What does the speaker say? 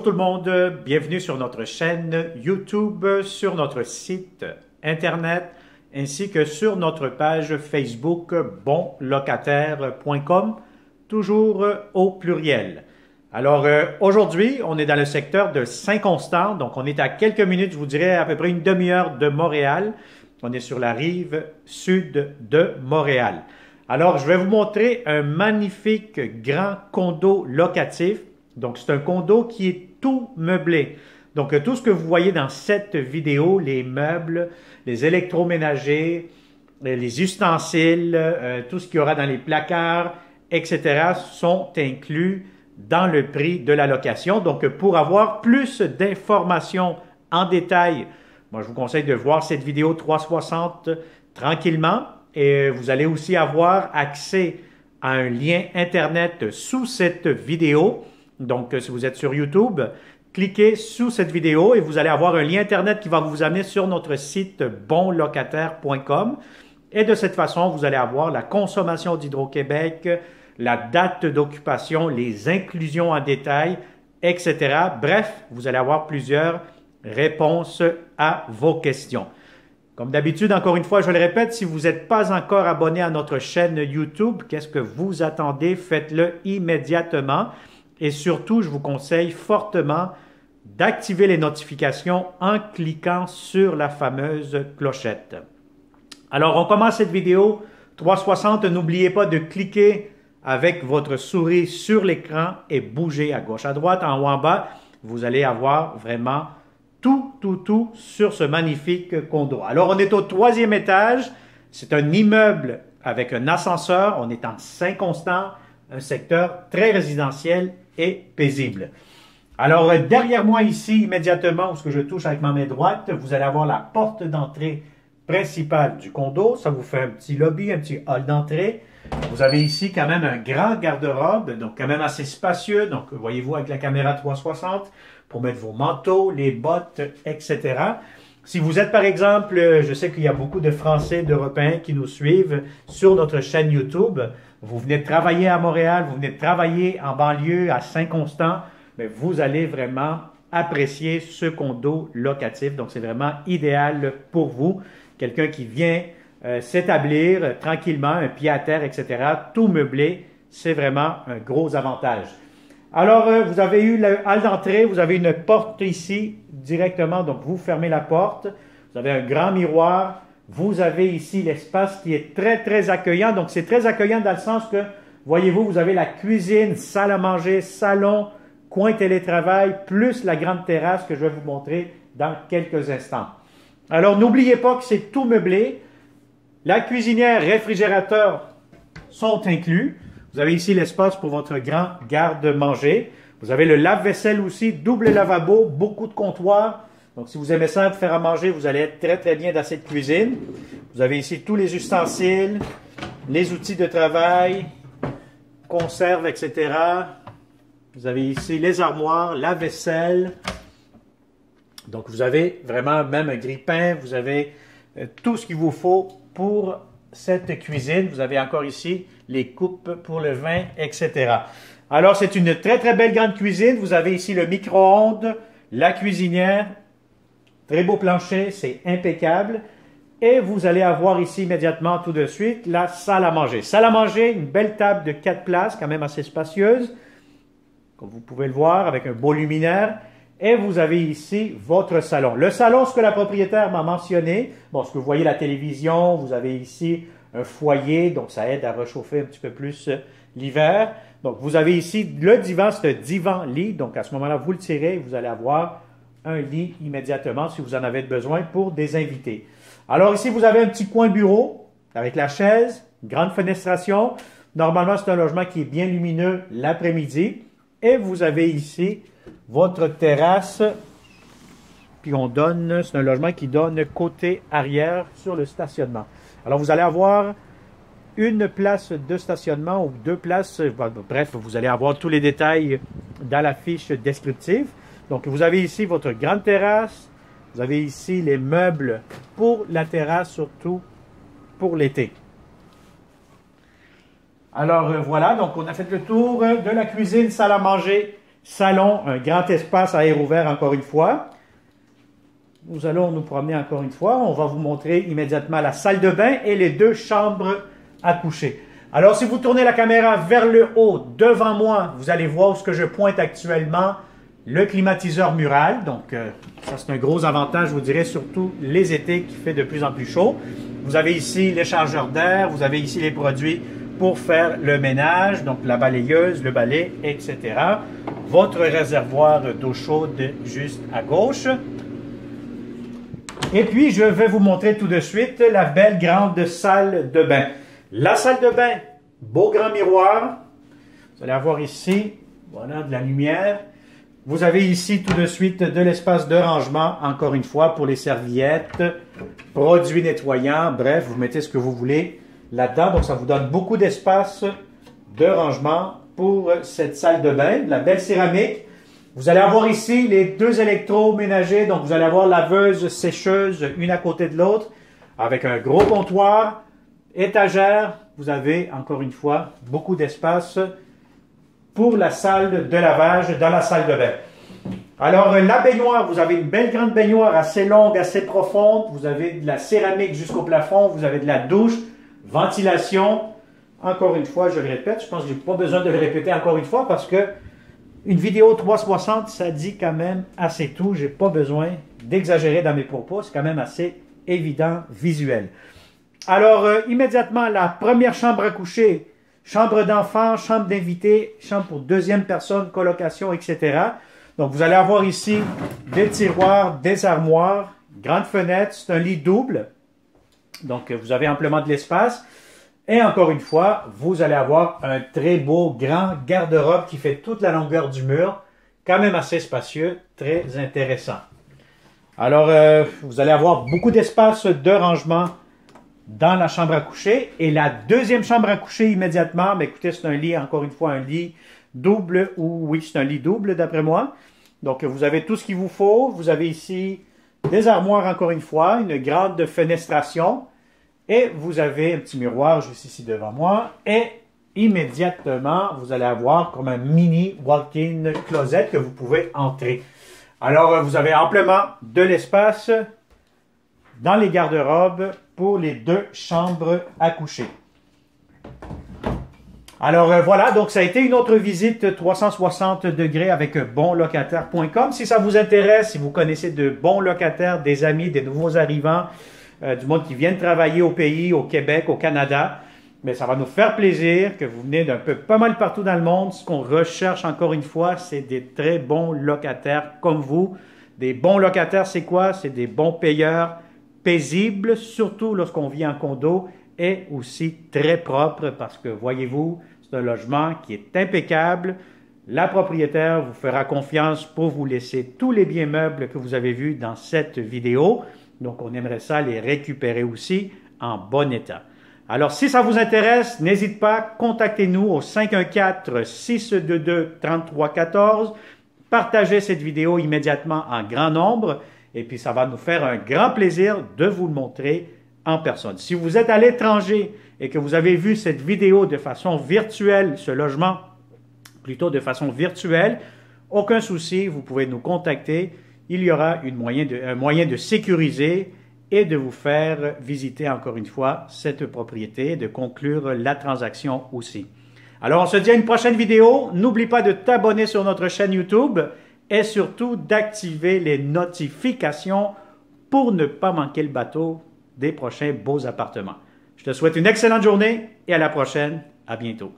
Bonjour tout le monde, bienvenue sur notre chaîne YouTube, sur notre site internet ainsi que sur notre page Facebook bonlocataire.com, toujours au pluriel. Alors aujourd'hui, on est dans le secteur de Saint-Constant, donc on est à quelques minutes, je vous dirais à peu près une demi-heure de Montréal. On est sur la rive sud de Montréal. Alors je vais vous montrer un magnifique grand condo locatif. Donc, c'est un condo qui est tout meublé. Donc, tout ce que vous voyez dans cette vidéo, les meubles, les électroménagers, les ustensiles, tout ce qu'il y aura dans les placards, etc., sont inclus dans le prix de la location. Donc, pour avoir plus d'informations en détail, moi, je vous conseille de voir cette vidéo 360 tranquillement. Et vous allez aussi avoir accès à un lien Internet sous cette vidéo. Donc, si vous êtes sur YouTube, cliquez sous cette vidéo et vous allez avoir un lien Internet qui va vous amener sur notre site bonlocataire.com. Et de cette façon, vous allez avoir la consommation d'Hydro-Québec, la date d'occupation, les inclusions en détail, etc. Bref, vous allez avoir plusieurs réponses à vos questions. Comme d'habitude, encore une fois, je le répète, si vous n'êtes pas encore abonné à notre chaîne YouTube, qu'est-ce que vous attendez? Faites-le immédiatement. Et surtout, je vous conseille fortement d'activer les notifications en cliquant sur la fameuse clochette. Alors, on commence cette vidéo 360. N'oubliez pas de cliquer avec votre souris sur l'écran et bouger à gauche, à droite, en haut, en bas. Vous allez avoir vraiment tout sur ce magnifique condo. Alors, on est au 3e étage. C'est un immeuble avec un ascenseur. On est en Saint-Constant, un secteur très résidentiel et paisible. Alors, derrière moi ici, immédiatement, où ce que je touche avec ma main droite, vous allez avoir la porte d'entrée principale du condo. Ça vous fait un petit lobby, un petit hall d'entrée. Vous avez ici quand même un grand garde-robe, donc quand même assez spacieux. Donc, voyez-vous avec la caméra 360 pour mettre vos manteaux, les bottes, etc. Si vous êtes, par exemple, je sais qu'il y a beaucoup de Français, d'Européens qui nous suivent sur notre chaîne YouTube. Vous venez de travailler à Montréal, vous venez de travailler en banlieue à Saint-Constant, mais vous allez vraiment apprécier ce condo locatif. Donc, c'est vraiment idéal pour vous. Quelqu'un qui vient s'établir tranquillement, un pied à terre, etc. Tout meublé, c'est vraiment un gros avantage. Alors, vous avez eu le hall d'entrée, vous avez une porte ici directement, donc vous fermez la porte. Vous avez un grand miroir. Vous avez ici l'espace qui est très accueillant. Donc, c'est très accueillant dans le sens que, voyez-vous, vous avez la cuisine, salle à manger, salon, coin télétravail, plus la grande terrasse que je vais vous montrer dans quelques instants. Alors, n'oubliez pas que c'est tout meublé. La cuisinière, réfrigérateur sont inclus. Vous avez ici l'espace pour votre grand garde-manger. Vous avez le lave-vaisselle aussi, double lavabo, beaucoup de comptoirs. Donc, si vous aimez ça, faire à manger, vous allez être très bien dans cette cuisine. Vous avez ici tous les ustensiles, les outils de travail, conserves, etc. Vous avez ici les armoires, la vaisselle. Donc, vous avez vraiment même un grille-pain. Vous avez tout ce qu'il vous faut pour cette cuisine. Vous avez encore ici les coupes pour le vin, etc. Alors, c'est une très belle grande cuisine. Vous avez ici le micro-ondes, la cuisinière. Très beau plancher, c'est impeccable. Et vous allez avoir ici immédiatement tout de suite la salle à manger. Salle à manger, une belle table de 4 places, quand même assez spacieuse. Comme vous pouvez le voir, avec un beau luminaire. Et vous avez ici votre salon. Le salon, ce que la propriétaire m'a mentionné, bon, ce que vous voyez la télévision, vous avez ici un foyer, donc ça aide à réchauffer un petit peu plus l'hiver. Donc vous avez ici le divan, c'est un divan-lit. Donc à ce moment-là, vous le tirez, vous allez avoir un lit immédiatement si vous en avez besoin pour des invités. Alors ici, vous avez un petit coin bureau avec la chaise, grande fenestration. Normalement, c'est un logement qui est bien lumineux l'après-midi. Et vous avez ici votre terrasse. Puis on donne, c'est un logement qui donne côté arrière sur le stationnement. Alors vous allez avoir une place de stationnement ou 2 places. Bref, vous allez avoir tous les détails dans la fiche descriptive. Donc, vous avez ici votre grande terrasse. Vous avez ici les meubles pour la terrasse, surtout pour l'été. Alors, voilà. Donc, on a fait le tour de la cuisine, salle à manger salon, un grand espace à air ouvert encore une fois. Nous allons nous promener encore une fois. On va vous montrer immédiatement la salle de bain et les 2 chambres à coucher. Alors, si vous tournez la caméra vers le haut, devant moi, vous allez voir ce que je pointe actuellement, le climatiseur mural. Donc, ça, c'est un gros avantage, je vous dirais, surtout les étés qui fait de plus en plus chaud. Vous avez ici les chargeurs d'air, vous avez ici les produits pour faire le ménage, donc la balayeuse, le balai, etc. Votre réservoir d'eau chaude juste à gauche. Et puis, je vais vous montrer tout de suite la belle grande salle de bain. La salle de bain, beau grand miroir. Vous allez avoir ici, voilà, de la lumière. Vous avez ici tout de suite de l'espace de rangement, encore une fois, pour les serviettes, produits nettoyants, bref, vous mettez ce que vous voulez là-dedans. Donc, ça vous donne beaucoup d'espace de rangement pour cette salle de bain. De la belle céramique. Vous allez avoir ici les 2 électroménagers. Donc, vous allez avoir laveuse, sécheuse, une à côté de l'autre, avec un gros comptoir, étagère. Vous avez, encore une fois, beaucoup d'espace pour la salle de lavage dans la salle de bain. Alors, la baignoire, vous avez une belle grande baignoire assez longue, assez profonde. Vous avez de la céramique jusqu'au plafond. Vous avez de la douche, ventilation. Encore une fois, je le répète, je pense que je n'ai pas besoin de le répéter encore une fois parce que une vidéo 360, ça dit quand même assez tout. Je n'ai pas besoin d'exagérer dans mes propos. C'est quand même assez évident, visuel. Alors, immédiatement, la première chambre à coucher, chambre d'enfant, chambre d'invité, chambre pour 2e personne, colocation, etc. Donc, vous allez avoir ici des tiroirs, des armoires, grande fenêtre, c'est un lit double. Donc, vous avez amplement de l'espace. Et encore une fois, vous allez avoir un très beau grand garde-robe qui fait toute la longueur du mur. Quand même assez spacieux, très intéressant. Alors, vous allez avoir beaucoup d'espace de rangement dans la chambre à coucher. Et la 2e chambre à coucher immédiatement, mais écoutez, c'est un lit, encore une fois, un lit double, ou oui, c'est un lit double d'après moi. Donc, vous avez tout ce qu'il vous faut. Vous avez ici des armoires, encore une fois, une grande fenestration. Et vous avez un petit miroir juste ici devant moi. Et immédiatement, vous allez avoir comme un mini walk-in closet que vous pouvez entrer. Alors, vous avez amplement de l'espace dans les garde-robes pour les 2 chambres à coucher. Alors voilà, donc ça a été une autre visite 360 degrés avec bonlocataire.com. Si ça vous intéresse, si vous connaissez de bons locataires, des amis, des nouveaux arrivants, du monde qui viennent travailler au pays, au Québec, au Canada, mais ça va nous faire plaisir que vous venez d'un peu pas mal partout dans le monde. Ce qu'on recherche encore une fois, c'est des très bons locataires comme vous. Des bons locataires, c'est quoi? C'est des bons payeurs paisibles, surtout lorsqu'on vit en condo, et aussi très propre parce que, voyez-vous, c'est un logement qui est impeccable. La propriétaire vous fera confiance pour vous laisser tous les biens meubles que vous avez vus dans cette vidéo. Donc, on aimerait ça les récupérer aussi en bon état. Alors, si ça vous intéresse, n'hésitez pas, contactez-nous au 514-622-3314. Partagez cette vidéo immédiatement en grand nombre et puis ça va nous faire un grand plaisir de vous le montrer en personne. Si vous êtes à l'étranger et que vous avez vu cette vidéo de façon virtuelle, ce logement plutôt de façon virtuelle, aucun souci, vous pouvez nous contacter. Il y aura un moyen de sécuriser et de vous faire visiter encore une fois cette propriété, de conclure la transaction aussi. Alors, on se dit à une prochaine vidéo. N'oublie pas de t'abonner sur notre chaîne YouTube et surtout d'activer les notifications pour ne pas manquer le bateau des prochains beaux appartements. Je te souhaite une excellente journée et à la prochaine. À bientôt.